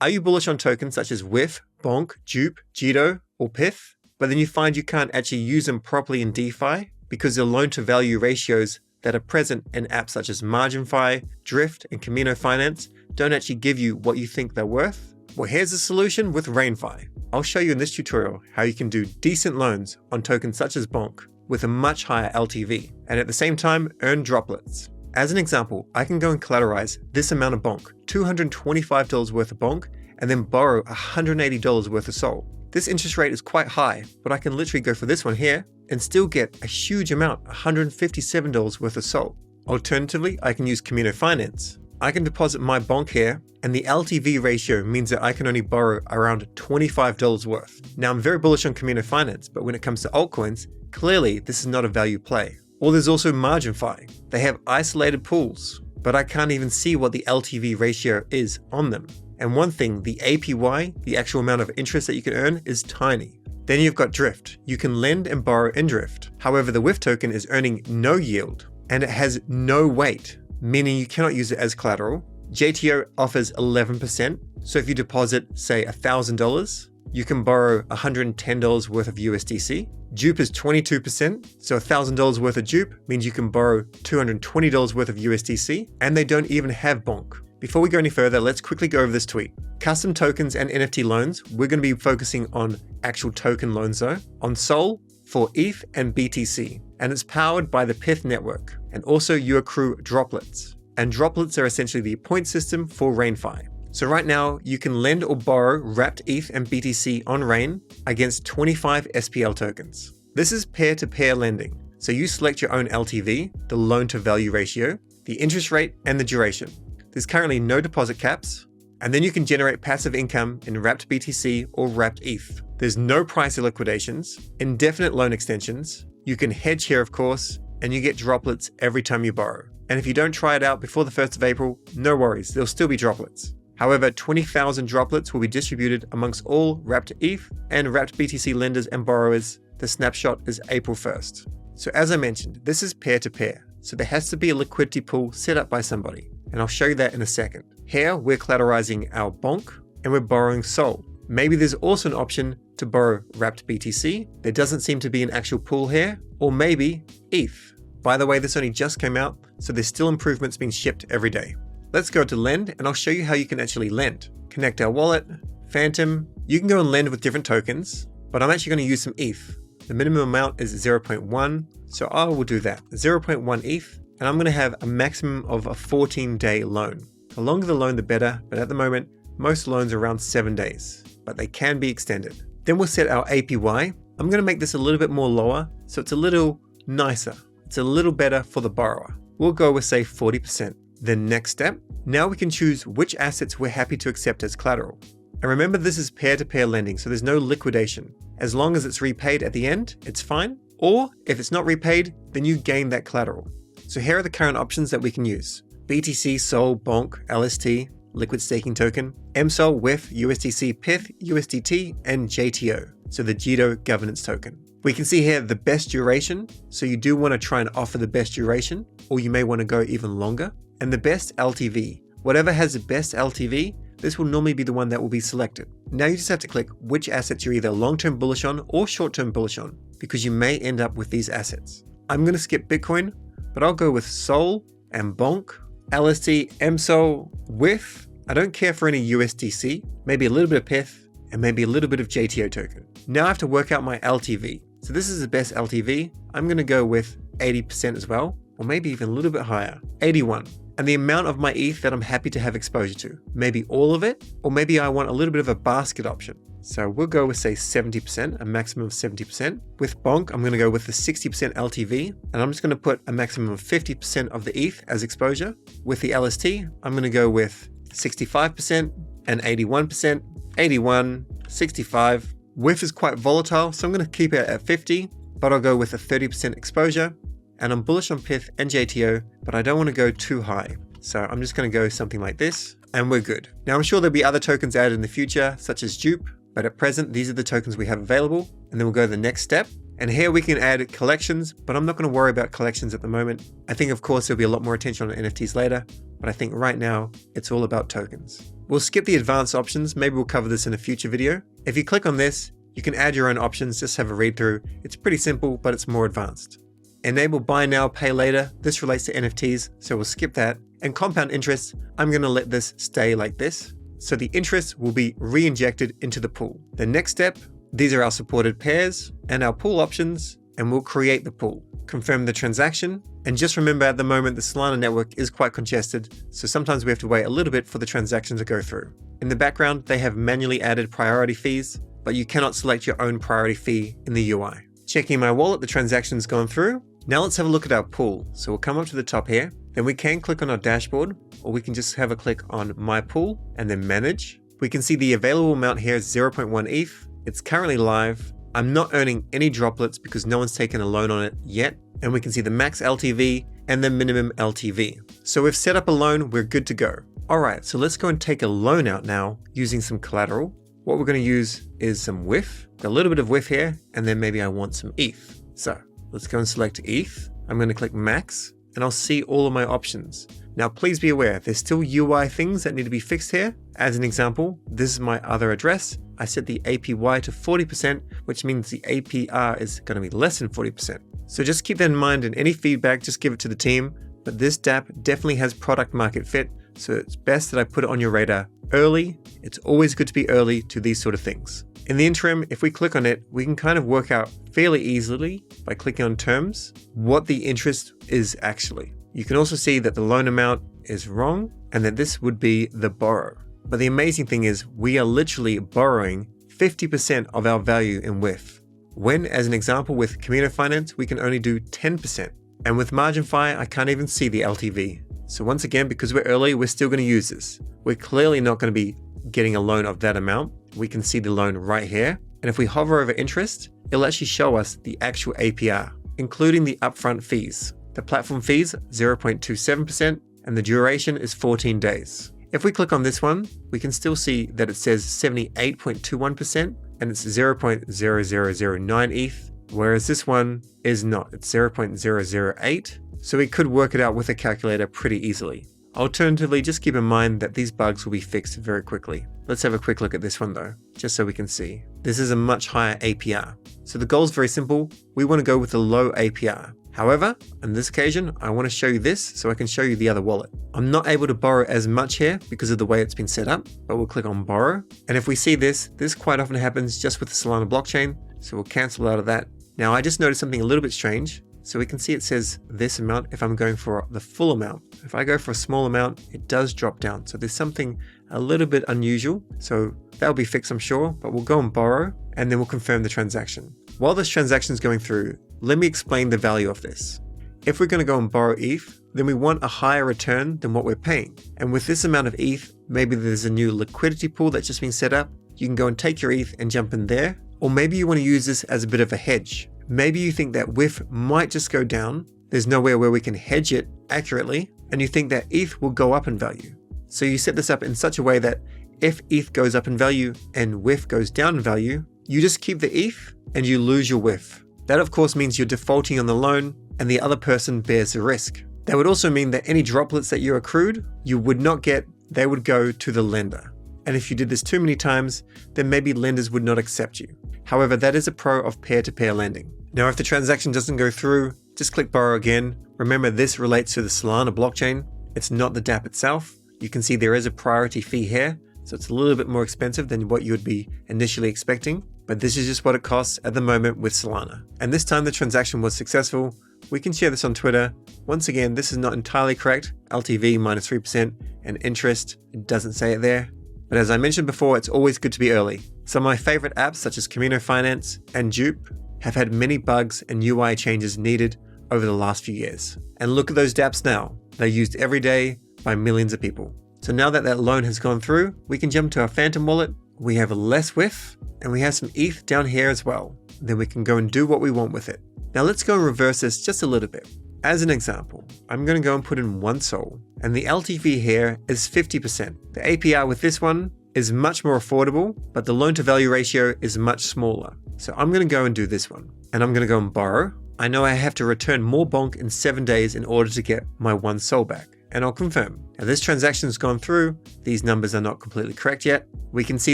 Are you bullish on tokens such as WIF, BONK, Dupe, Jito, or Pith, but then you find you can't actually use them properly in DeFi because the loan-to-value ratios that are present in apps such as MarginFi, Drift, and Camino Finance don't actually give you what you think they're worth? Well, here's the solution with RainFi. I'll show you in this tutorial how you can do decent loans on tokens such as BONK with a much higher LTV, and at the same time earn droplets. As an example, I can go and collateralize this amount of BONK, $225 worth of BONK, and then borrow $180 worth of SOL. This interest rate is quite high, but I can literally go for this one here and still get a huge amount, $157 worth of SOL. Alternatively, I can use Camino Finance. I can deposit my BONK here, and the LTV ratio means that I can only borrow around $25 worth. Now, I'm very bullish on Camino Finance, but when it comes to altcoins, clearly this is not a value play. Or there's also MarginFi. They have isolated pools, but I can't even see what the LTV ratio is on them. And one thing, the APY, the actual amount of interest that you can earn, is tiny. Then you've got Drift. You can lend and borrow in Drift. However, the WIF token is earning no yield, and it has no weight, meaning you cannot use it as collateral. JTO offers 11%, so if you deposit, say, $1,000, you can borrow $110 worth of USDC. Dupe is 22%, so $1,000 worth of Dupe means you can borrow $220 worth of USDC, and they don't even have BONK. Before we go any further, let's quickly go over this tweet. Custom tokens and NFT loans, we're going to be focusing on actual token loans though, on SOL for ETH and BTC, and it's powered by the Pith network, and also you accrue droplets. And droplets are essentially the point system for RainFi. So right now, you can lend or borrow wrapped ETH and BTC on Rain against 25 SPL tokens. This is peer-to-peer lending. So you select your own LTV, the loan-to-value ratio, the interest rate, and the duration. There's currently no deposit caps, and then you can generate passive income in wrapped BTC or wrapped ETH. There's no price liquidations, indefinite loan extensions, you can hedge here of course, and you get droplets every time you borrow. And if you don't try it out before the 1st of April, no worries, there'll still be droplets. However, 20,000 droplets will be distributed amongst all wrapped ETH and wrapped BTC lenders and borrowers. The snapshot is April 1st. So as I mentioned, this is peer-to-peer, so there has to be a liquidity pool set up by somebody, and I'll show you that in a second. Here, we're collateralizing our BONK, and we're borrowing SOL. Maybe there's also an option to borrow wrapped BTC. There doesn't seem to be an actual pool here, or maybe ETH. By the way, this only just came out, so there's still improvements being shipped every day. Let's go to lend, and I'll show you how you can actually lend. Connect our wallet, Phantom. You can go and lend with different tokens, but I'm actually going to use some ETH. The minimum amount is 0.1, so I will do that. 0.1 ETH, and I'm going to have a maximum of a 14-day loan. The longer the loan, the better, but at the moment, most loans are around 7 days, but they can be extended. Then we'll set our APY. I'm going to make this a little bit more lower, so it's a little nicer. It's a little better for the borrower. We'll go with, say, 40%. Then next step, now we can choose which assets we're happy to accept as collateral. And remember, this is peer-to-peer lending, so there's no liquidation. As long as it's repaid at the end, it's fine. Or if it's not repaid, then you gain that collateral. So here are the current options that we can use. BTC, SOL, BONK, LST, Liquid Staking Token, MSOL, WIF, USDC, Pith, USDT, and JTO, so the Jito Governance Token. We can see here the best duration, so you do want to try and offer the best duration, or you may want to go even longer. And the best LTV. Whatever has the best LTV, this will normally be the one that will be selected. Now you just have to click which assets you're either long-term bullish on or short-term bullish on, because you may end up with these assets. I'm going to skip Bitcoin, but I'll go with SOL and BONK, LST, MSOL, WIF. I don't care for any USDC, maybe a little bit of Pith, and maybe a little bit of JTO token. Now I have to work out my LTV. So this is the best LTV. I'm going to go with 80% as well, or maybe even a little bit higher, 81. And the amount of my ETH that I'm happy to have exposure to. Maybe all of it, or maybe I want a little bit of a basket option. So we'll go with, say, 70%, a maximum of 70%. With BONK, I'm going to go with the 60% LTV, and I'm just going to put a maximum of 50% of the ETH as exposure. With the LST, I'm going to go with 65% and 81%, 81, 65. WIF is quite volatile, so I'm going to keep it at 50, but I'll go with a 30% exposure. And I'm bullish on Pith and JTO, but I don't want to go too high. So I'm just going to go something like this, and we're good. Now I'm sure there'll be other tokens added in the future, such as Dupe, but at present, these are the tokens we have available. And then we'll go to the next step, And here we can add collections, but I'm not going to worry about collections at the moment. I think of course there'll be a lot more attention on NFTs later, but I think right now it's all about tokens. We'll skip the advanced options, maybe we'll cover this in a future video. If you click on this, you can add your own options, just have a read through. It's pretty simple, but it's more advanced. Enable buy now, pay later. This relates to NFTs, so we'll skip that. And compound interest, I'm going to let this stay like this. So the interest will be re-injected into the pool. The next step, these are our supported pairs and our pool options, and we'll create the pool. Confirm the transaction, and just remember at the moment the Solana network is quite congested, so sometimes we have to wait a little bit for the transaction to go through. In the background, they have manually added priority fees, but you cannot select your own priority fee in the UI. Checking my wallet, the transaction's gone through. Now let's have a look at our pool. So we'll come up to the top here, then we can click on our dashboard, or we can just have a click on my pool and then manage. We can see the available amount here is 0.1 ETH. It's currently live. I'm not earning any droplets because no one's taken a loan on it yet. And we can see the max LTV and the minimum LTV. So we've set up a loan, we're good to go. All right, so let's go and take a loan out now using some collateral. What we're going to use is some WIF, a little bit of WIF here, and then maybe I want some ETH. So let's go and select ETH. I'm going to click max, and I'll see all of my options. Now, please be aware, there's still UI things that need to be fixed here. As an example, this is my other address. I set the APY to 40%, which means the APR is going to be less than 40%. So just keep that in mind, and any feedback, just give it to the team. But this dApp definitely has product market fit, so it's best that I put it on your radar early. It's always good to be early to these sort of things. In the interim, if we click on it, we can kind of work out fairly easily by clicking on terms what the interest is actually. You can also see that the loan amount is wrong and that this would be the borrow. But the amazing thing is we are literally borrowing 50% of our value in WIF. When, as an example, with Camino Finance, we can only do 10%. And with MarginFi, I can't even see the LTV. So once again, because we're early, we're still going to use this. We're clearly not going to be getting a loan of that amount. We can see the loan right here. And if we hover over interest, it'll actually show us the actual APR, including the upfront fees. The platform fees, 0.27%, and the duration is 14 days. If we click on this one, we can still see that it says 78.21% and it's 0.0009 ETH, whereas this one is not, it's 0.008. So we could work it out with a calculator pretty easily. Alternatively, just keep in mind that these bugs will be fixed very quickly. Let's have a quick look at this one though, just so we can see. This is a much higher APR. So the goal is very simple. We want to go with a low APR. However, on this occasion, I want to show you this so I can show you the other wallet. I'm not able to borrow as much here because of the way it's been set up, but we'll click on borrow. And if we see this quite often happens just with the Solana blockchain. So we'll cancel out of that. Now I just noticed something a little bit strange. So we can see it says this amount if I'm going for the full amount. If I go for a small amount, it does drop down. So there's something a little bit unusual. So that'll be fixed, I'm sure, but we'll go and borrow and then we'll confirm the transaction. While this transaction is going through, let me explain the value of this. If we're going to go and borrow ETH, then we want a higher return than what we're paying. And with this amount of ETH, maybe there's a new liquidity pool that's just been set up. You can go and take your ETH and jump in there. Or maybe you want to use this as a bit of a hedge. Maybe you think that WIF might just go down. There's nowhere where we can hedge it accurately. And you think that ETH will go up in value. So you set this up in such a way that if ETH goes up in value and WIF goes down in value, you just keep the ETH and you lose your WIF. That of course means you're defaulting on the loan and the other person bears the risk. That would also mean that any droplets that you accrued, you would not get, they would go to the lender. And if you did this too many times, then maybe lenders would not accept you. However, that is a pro of peer-to-peer lending. Now, if the transaction doesn't go through, just click borrow again. Remember, this relates to the Solana blockchain. It's not the dApp itself. You can see there is a priority fee here, so it's a little bit more expensive than what you would be initially expecting. But this is just what it costs at the moment with Solana. And this time the transaction was successful. We can share this on Twitter. Once again, this is not entirely correct. LTV minus 3% and interest, it doesn't say it there. But as I mentioned before, it's always good to be early. Some of my favorite apps such as Camino Finance and Dupe have had many bugs and UI changes needed over the last few years. And look at those dApps now. They're used every day by millions of people. So now that that loan has gone through, we can jump to our Phantom wallet. We have less WIF and we have some ETH down here as well. Then we can go and do what we want with it. Now let's go and reverse this just a little bit. As an example, I'm going to go and put in 1 Sol and the LTV here is 50%. The APR with this one is much more affordable, but the loan to value ratio is much smaller. So I'm going to go and do this one, and I'm going to go and borrow. I know I have to return more BONK in 7 days in order to get my 1 SOL back, and I'll confirm. Now this transaction has gone through. These numbers are not completely correct yet. We can see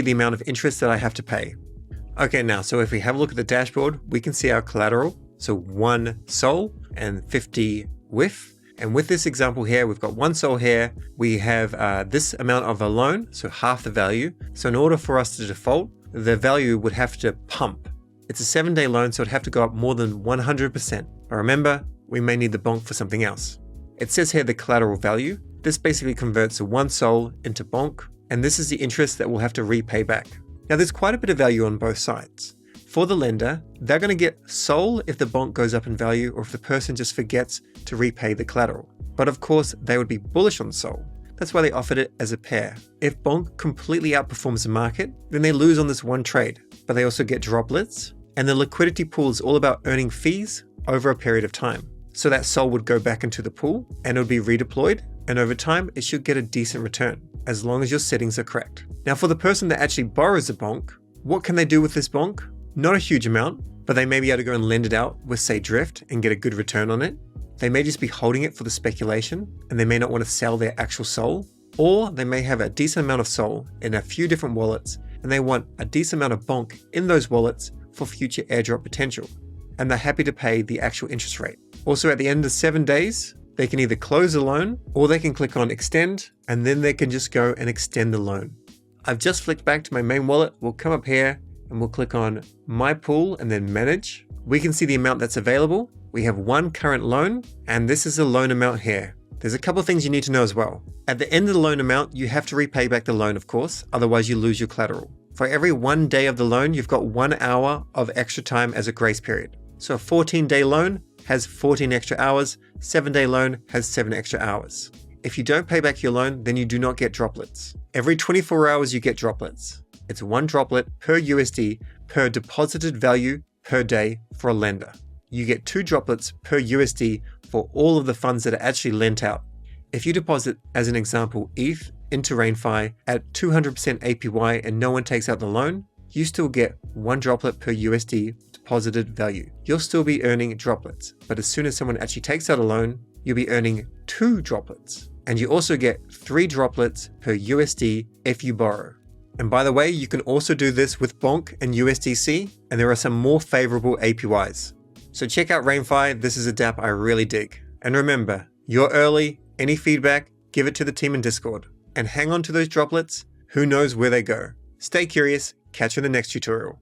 the amount of interest that I have to pay. Okay, now, so if we have a look at the dashboard, we can see our collateral. So 1 SOL and 50 WIF. And with this example here, we've got 1 SOL here. We have this amount of a loan, so half the value. So in order for us to default, the value would have to pump. It's a 7-day loan, so it'd have to go up more than 100%. But remember, we may need the BONK for something else. It says here the collateral value. This basically converts the 1 SOL into BONK, and this is the interest that we'll have to repay back. Now there's quite a bit of value on both sides. For the lender, they're going to get SOL if the BONK goes up in value or if the person just forgets to repay the collateral. But of course, they would be bullish on SOL. That's why they offered it as a pair. If BONK completely outperforms the market, then they lose on this one trade, but they also get droplets, and the liquidity pool is all about earning fees over a period of time. So that SOL would go back into the pool and it would be redeployed, and over time, it should get a decent return, as long as your settings are correct. Now for the person that actually borrows the BONK, what can they do with this BONK? Not a huge amount, but they may be able to go and lend it out with, say, Drift and get a good return on it. They may just be holding it for the speculation, and they may not want to sell their actual SOL, or they may have a decent amount of SOL in a few different wallets, and they want a decent amount of BONK in those wallets for future airdrop potential, and they're happy to pay the actual interest rate. Also, at the end of 7 days, they can either close the loan, or they can click on extend, and then they can just go and extend the loan. I've just flicked back to my main wallet. We'll come up here and we'll click on my pool and then manage. We can see the amount that's available. We have 1 current loan, and this is the loan amount here. There's a couple of things you need to know as well. At the end of the loan amount, you have to repay back the loan, of course, otherwise you lose your collateral. For every 1 day of the loan, you've got 1 hour of extra time as a grace period. So a 14-day loan has 14 extra hours, 7-day loan has 7 extra hours. If you don't pay back your loan, then you do not get droplets. Every 24 hours you get droplets. It's 1 droplet per USD per deposited value per day for a lender. You get 2 droplets per USD for all of the funds that are actually lent out. If you deposit, as an example, ETH into RainFi at 200% APY and no one takes out the loan, you still get 1 droplet per USD deposited value. You'll still be earning droplets, but as soon as someone actually takes out a loan, you'll be earning 2 droplets. And you also get 3 droplets per USD if you borrow. And by the way, you can also do this with BONK and USDC, and there are some more favorable APYs. So check out RainFi, this is a dApp I really dig. And remember, you're early, any feedback, give it to the team in Discord. And hang on to those droplets, who knows where they go. Stay curious, catch you in the next tutorial.